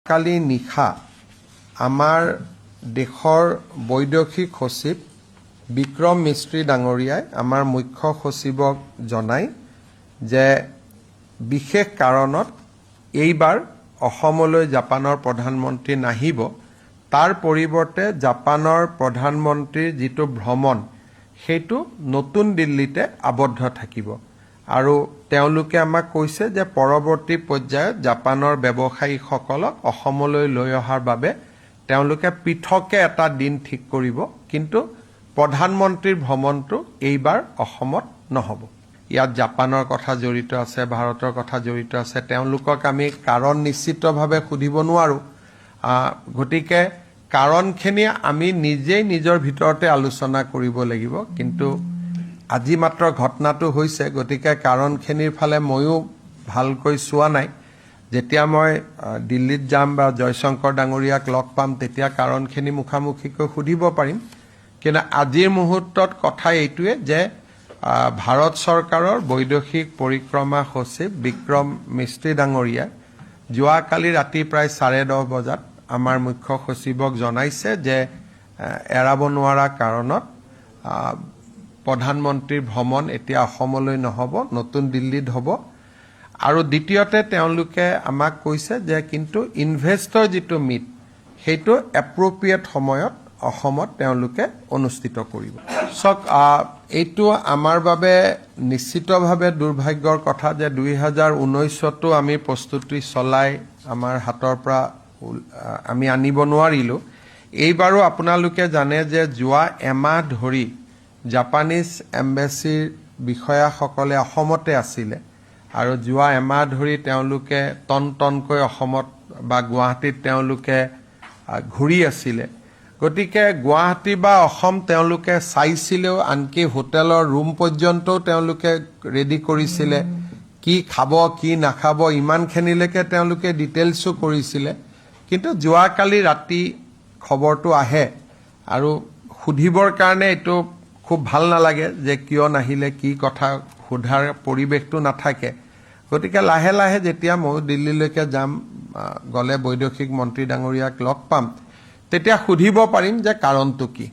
কালি নিশা আমাৰ দেশৰ বৈদেশিক সচিব বিক্ৰম মিস্ত্ৰী ডাঙৰীয়াই আমাৰ মুখ্য সচিবক জনাই যে বিশেষ কাৰণত এইবাৰ অসমলৈ জাপানৰ প্ৰধানমন্ত্ৰী নাহিব, তাৰ পৰিৱৰ্তে জাপানৰ প্ৰধানমন্ত্ৰীৰ যিটো ভ্ৰমণ সেইটো নতুন দিল্লীতে আবদ্ধ থাকিব। আৰু তেওঁলোকে আমাক কৈছে যে পৰৱৰ্তী পৰ্যায়ত জাপানৰ ব্যৱসায়ীসকলক অসমলৈ লৈ অহাৰ বাবে তেওঁলোকে পৃথকে এটা দিন ঠিক কৰিব, কিন্তু প্ৰধানমন্ত্ৰীৰ ভ্ৰমণটো এইবাৰ অসমত নহ'ব। ইয়াত জাপানৰ কথা জড়িত আছে, ভাৰতৰ কথা জড়িত আছে, তেওঁলোকক আমি কাৰণ নিশ্চিতভাৱে সুধিব নোৱাৰোঁ। গতিকে কাৰণখিনি আমি নিজেই নিজৰ ভিতৰতে আলোচনা কৰিব লাগিব। কিন্তু আজি মাত্ৰ ঘটনাটো হৈছে, গতিকে কাৰণখিনিৰ ফালে ময়ো ভালকৈ চোৱা নাই। যেতিয়া মই দিল্লীত যাম বা জয়শংকৰ ডাঙৰীয়াক লগ পাম তেতিয়া কাৰণখিনি মুখামুখিকৈ সুধিব পাৰিম। কিন্তু আজিৰ মুহূৰ্তত কথা এইটোৱে যে ভাৰত চৰকাৰৰ বৈদেশিক পৰিক্ৰমা সচিব বিক্ৰম মিস্ত্ৰী ডাঙৰীয়াই যোৱাকালি ৰাতি প্ৰায় 10:30 বজাত আমাৰ মুখ্য সচিবক জনাইছে যে এৰাব নোৱাৰা কাৰণত প্ৰধানমন্ত্ৰীৰ ভ্ৰমণ এতিয়া অসমলৈ নহ'ব, নতুন দিল্লীত হ'ব। আৰু দ্বিতীয়তে তেওঁলোকে আমাক কৈছে যে কিন্তু ইনভেষ্টৰ যিটো মিট সেইটো এপ্ৰপ্ৰিয়েট সময়ত অসমত তেওঁলোকে অনুষ্ঠিত কৰিব। চাওক, এইটো আমাৰ বাবে নিশ্চিতভাৱে দুৰ্ভাগ্যৰ কথা যে 2019তো আমি প্ৰস্তুতি চলাই আমাৰ হাতৰ পৰা আমি আনিব নোৱাৰিলোঁ। এইবাৰো আপোনালোকে জানে যে যোৱা এমাহ ধৰি জাপানিজ এম্বেচিৰ বিষয়াসকলে অসমতে আছিলে আৰু যোৱা এমাহ ধৰি তেওঁলোকে টনকৈ অসমত বা গুৱাহাটীত তেওঁলোকে ঘূৰি আছিলে। গতিকে গুৱাহাটী বা অসম তেওঁলোকে চাইছিলেও, আনকি হোটেলৰ ৰুম পৰ্যন্তও তেওঁলোকে ৰেডি কৰিছিলে, কি খাব কি নাখাব ইমানখিনিলৈকে তেওঁলোকে ডিটেইলছো কৰিছিলে। কিন্তু যোৱাকালি ৰাতি খবৰটো আহে আৰু সুধিবৰ কাৰণে এইটো খুব ভাল নালাগে যে কিয় নাহিলে, কি কথা সোধাৰ পৰিৱেশটো নাথাকে। গতিকে লাহে লাহে যেতিয়া মই দিল্লীলৈকে যাম, গ'লে বৈদেশিক মন্ত্ৰী ডাঙৰীয়াক লগ পাম, তেতিয়া সুধিব পাৰিম যে কাৰণটো কি।